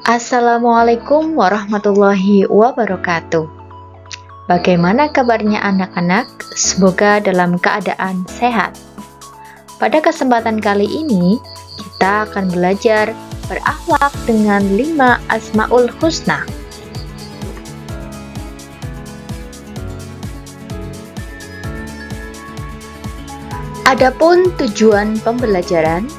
Assalamualaikum warahmatullahi wabarakatuh. Bagaimana kabarnya anak-anak? Semoga dalam keadaan sehat. Pada kesempatan kali ini, kita akan belajar berakhlak dengan 5 Asmaul Husna. Adapun tujuan pembelajaran: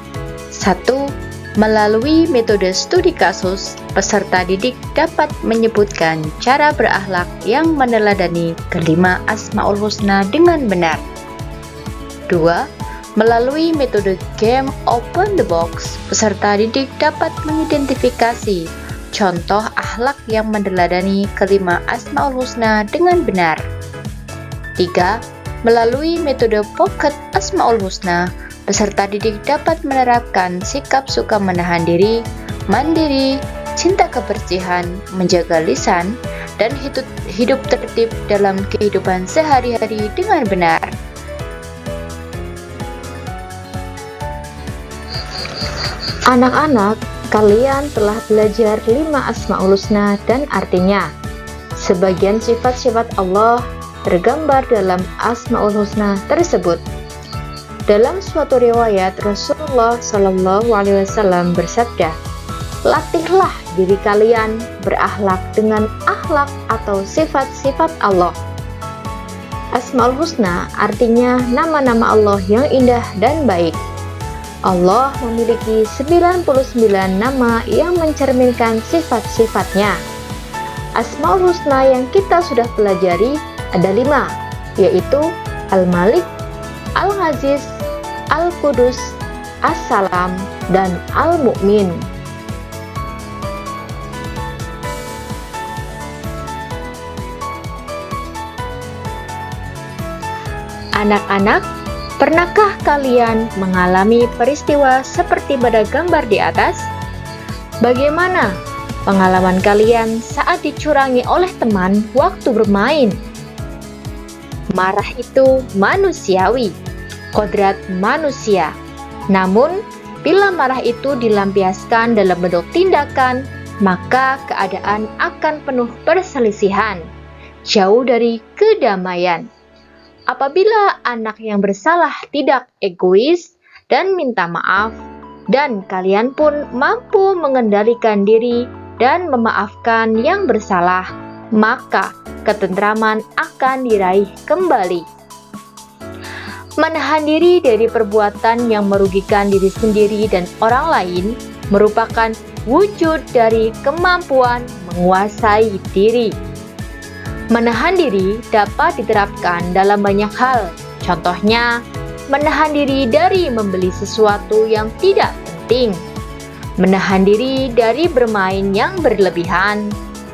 1. Melalui metode studi kasus, peserta didik dapat menyebutkan cara berakhlak yang meneladani kelima Asmaul Husna dengan benar. 2. Melalui metode game open the box, peserta didik dapat mengidentifikasi contoh akhlak yang meneladani kelima Asmaul Husna dengan benar. 3. Melalui metode pocket Asmaul Husna, peserta didik dapat menerapkan sikap suka menahan diri, mandiri, cinta kebersihan, menjaga lisan, dan hidup tertib dalam kehidupan sehari-hari dengan benar. Anak-anak, kalian telah belajar 5 Asmaul Husna dan artinya. Sebagian sifat-sifat Allah tergambar dalam Asmaul Husna tersebut. Dalam suatu riwayat, Rasulullah SAW bersabda, "Latihlah diri kalian berakhlak dengan akhlak atau sifat-sifat Allah." Asmaul Husna artinya nama-nama Allah yang indah dan baik. Allah memiliki 99 nama yang mencerminkan sifat-sifatnya. Asmaul Husna yang kita sudah pelajari ada 5, yaitu Al-Malik, Al-Aziz, Al-Qudus, As-Salam, dan Al-Mu'min. Anak-anak, pernahkah kalian mengalami peristiwa seperti pada gambar di atas? Bagaimana pengalaman kalian saat dicurangi oleh teman waktu bermain? Marah itu manusiawi, kodrat manusia. Namun, bila marah itu dilampiaskan dalam bentuk tindakan, maka keadaan akan penuh perselisihan, jauh dari kedamaian. Apabila anak yang bersalah tidak egois dan minta maaf, dan kalian pun mampu mengendalikan diri dan memaafkan yang bersalah, maka ketentraman akan diraih kembali. Menahan diri dari perbuatan yang merugikan diri sendiri dan orang lain merupakan wujud dari kemampuan menguasai diri. Menahan diri dapat diterapkan dalam banyak hal. Contohnya, menahan diri dari membeli sesuatu yang tidak penting, menahan diri dari bermain yang berlebihan,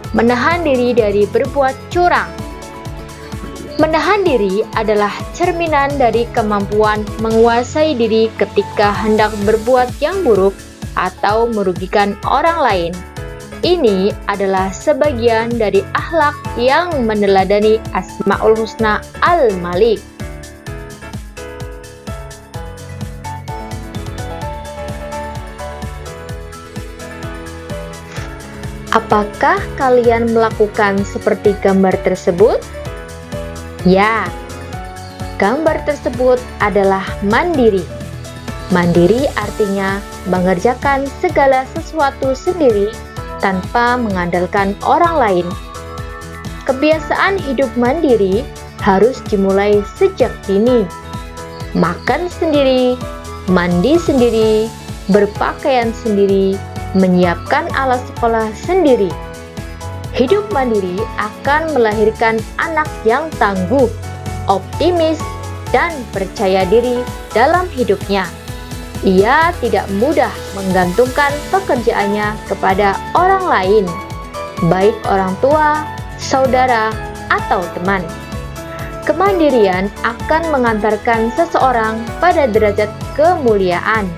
menahan diri dari berbuat curang. Menahan diri adalah cerminan dari kemampuan menguasai diri ketika hendak berbuat yang buruk atau merugikan orang lain. Ini adalah sebagian dari akhlak yang meneladani Asmaul Husna Al-Malik. Apakah kalian melakukan seperti gambar tersebut? Ya, gambar tersebut adalah mandiri. Mandiri artinya mengerjakan segala sesuatu sendiri tanpa mengandalkan orang lain. Kebiasaan hidup mandiri harus dimulai sejak dini. Makan sendiri, mandi sendiri, berpakaian sendiri, menyiapkan alat sekolah sendiri. Hidup mandiri akan melahirkan anak yang tangguh, optimis, dan percaya diri dalam hidupnya. Ia tidak mudah menggantungkan pekerjaannya kepada orang lain, baik orang tua, saudara, atau teman. Kemandirian akan mengantarkan seseorang pada derajat kemuliaan,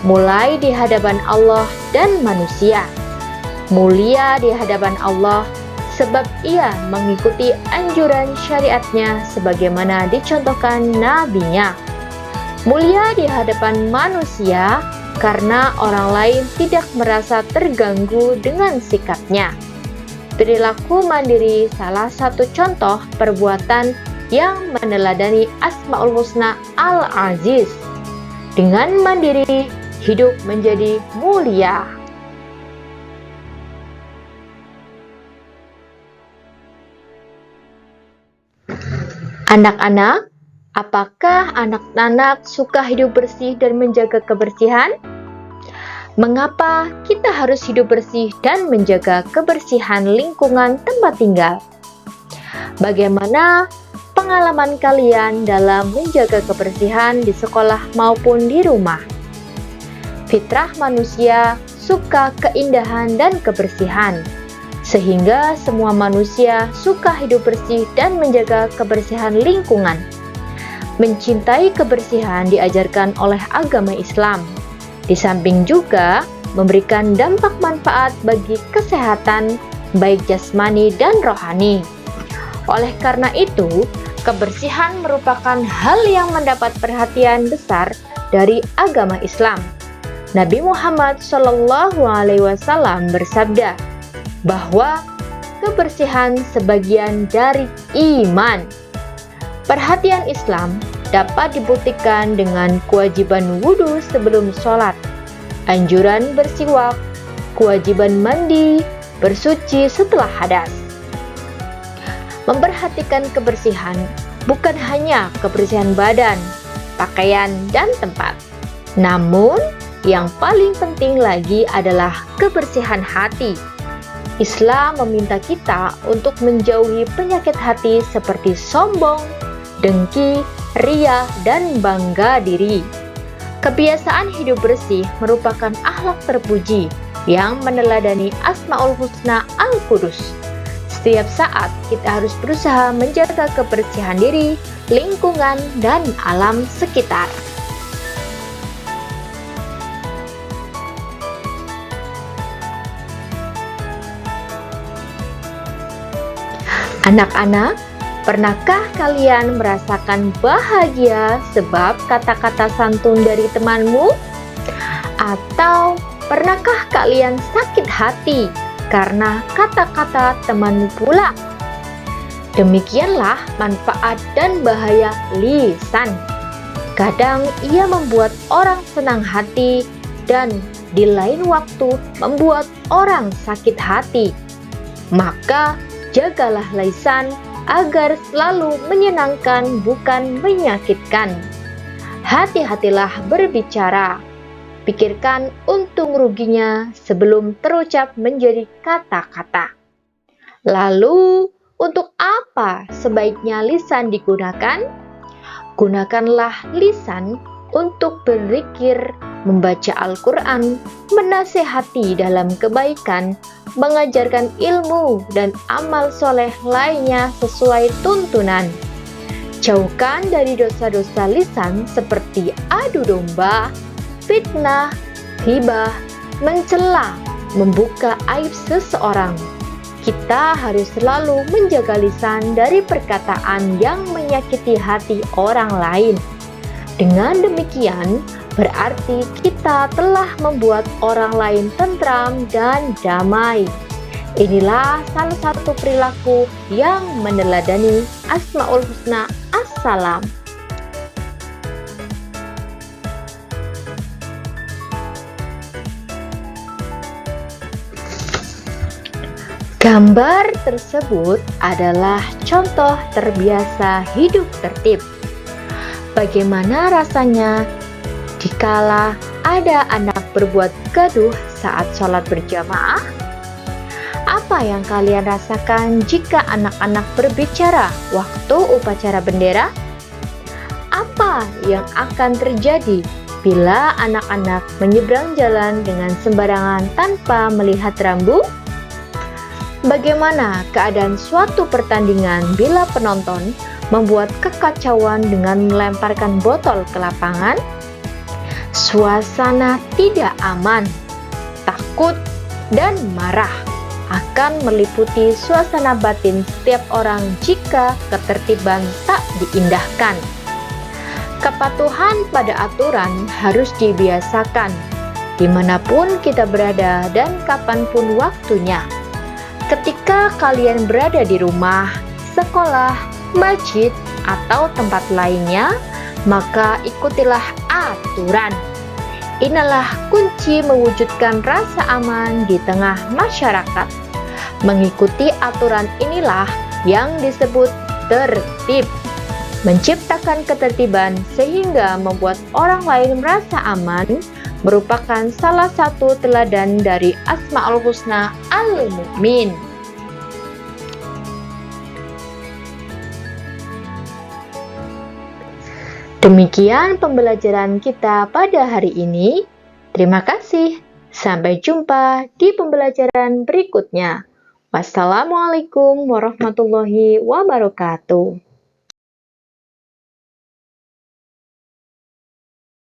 mulai di hadapan Allah dan manusia. Mulia di hadapan Allah sebab ia mengikuti anjuran syariatnya sebagaimana dicontohkan nabinya. Mulia di hadapan manusia karena orang lain tidak merasa terganggu dengan sikapnya. Perilaku mandiri salah satu contoh perbuatan yang meneladani Asmaul Husna Al-Aziz. Dengan mandiri, hidup menjadi mulia. Anak-anak, apakah anak-anak suka hidup bersih dan menjaga kebersihan? Mengapa kita harus hidup bersih dan menjaga kebersihan lingkungan tempat tinggal? Bagaimana pengalaman kalian dalam menjaga kebersihan di sekolah maupun di rumah? Fitrah manusia suka keindahan dan kebersihan, sehingga semua manusia suka hidup bersih dan menjaga kebersihan lingkungan. Mencintai kebersihan diajarkan oleh agama Islam. Di samping juga memberikan dampak manfaat bagi kesehatan baik jasmani dan rohani. Oleh karena itu, kebersihan merupakan hal yang mendapat perhatian besar dari agama Islam. Nabi Muhammad SAW bersabda bahwa kebersihan sebagian dari iman. Perhatian Islam dapat dibuktikan dengan kewajiban wudhu sebelum sholat, anjuran bersiwak, kewajiban mandi, bersuci setelah hadas. Memperhatikan kebersihan bukan hanya kebersihan badan, pakaian, dan tempat. Namun, yang paling penting lagi adalah kebersihan hati. Islam meminta kita untuk menjauhi penyakit hati seperti sombong, dengki, ria, dan bangga diri. Kebiasaan hidup bersih merupakan akhlak terpuji yang meneladani Asmaul Husna Al-Qudus. Setiap saat kita harus berusaha menjaga kebersihan diri, lingkungan, dan alam sekitar. Anak-anak, pernahkah kalian merasakan bahagia sebab kata-kata santun dari temanmu? Atau pernahkah kalian sakit hati karena kata-kata temanmu pula? Demikianlah manfaat dan bahaya lisan. Kadang ia membuat orang senang hati dan di lain waktu membuat orang sakit hati. Maka jagalah lisan agar selalu menyenangkan bukan menyakitkan. Hati-hatilah berbicara. Pikirkan untung ruginya sebelum terucap menjadi kata-kata. Lalu, untuk apa sebaiknya lisan digunakan? Gunakanlah lisan untuk berzikir, membaca Al-Quran, menasehati dalam kebaikan, mengajarkan ilmu dan amal soleh lainnya sesuai tuntunan. Jauhkan dari dosa-dosa lisan seperti adu domba, fitnah, ghibah, mencela, membuka aib seseorang. Kita harus selalu menjaga lisan dari perkataan yang menyakiti hati orang lain. Dengan demikian, berarti kita telah membuat orang lain tentram dan damai. Inilah salah satu perilaku yang meneladani Asmaul Husna As-Salam. Gambar tersebut adalah contoh terbiasa hidup tertib. Bagaimana rasanya dikala ada anak berbuat gaduh saat sholat berjamaah? Apa yang kalian rasakan jika anak-anak berbicara waktu upacara bendera? Apa yang akan terjadi bila anak-anak menyeberang jalan dengan sembarangan tanpa melihat rambu? Bagaimana keadaan suatu pertandingan bila penonton membuat kekacauan dengan melemparkan botol ke lapangan? Suasana tidak aman, takut, dan marah akan meliputi suasana batin setiap orang jika ketertiban tak diindahkan. Kepatuhan pada aturan harus dibiasakan. dimanapun kita berada dan kapanpun waktunya. Ketika kalian berada di rumah, sekolah, masjid, atau tempat lainnya, maka ikutilah aturan. Inilah kunci mewujudkan rasa aman di tengah masyarakat. Mengikuti aturan inilah yang disebut tertib. Menciptakan ketertiban sehingga membuat orang lain merasa aman merupakan salah satu teladan dari Asmaul Husna Al-Mu'min. Demikian pembelajaran kita pada hari ini. Terima kasih. Sampai jumpa di pembelajaran berikutnya. Wassalamualaikum warahmatullahi wabarakatuh.